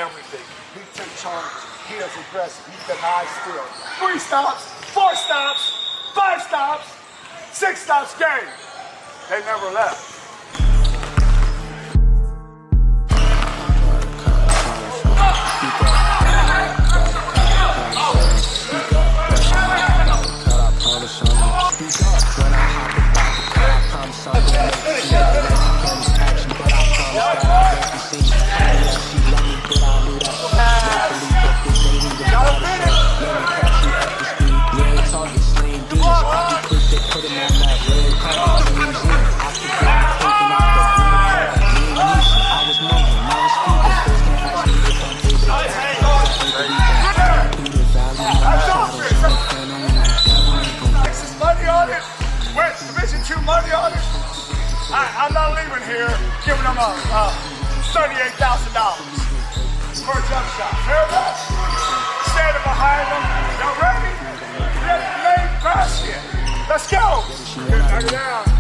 everything. He took charge. He is aggressive. He denies still. 3 stops, 4 stops, 5 stops, 6 stops, game. They never left. Money on it. I'm not leaving here giving them $38,000 for a jump shot. Fair enough? Standing behind them. Y'all ready? Ready to lay basket. Let's go. Knock it down.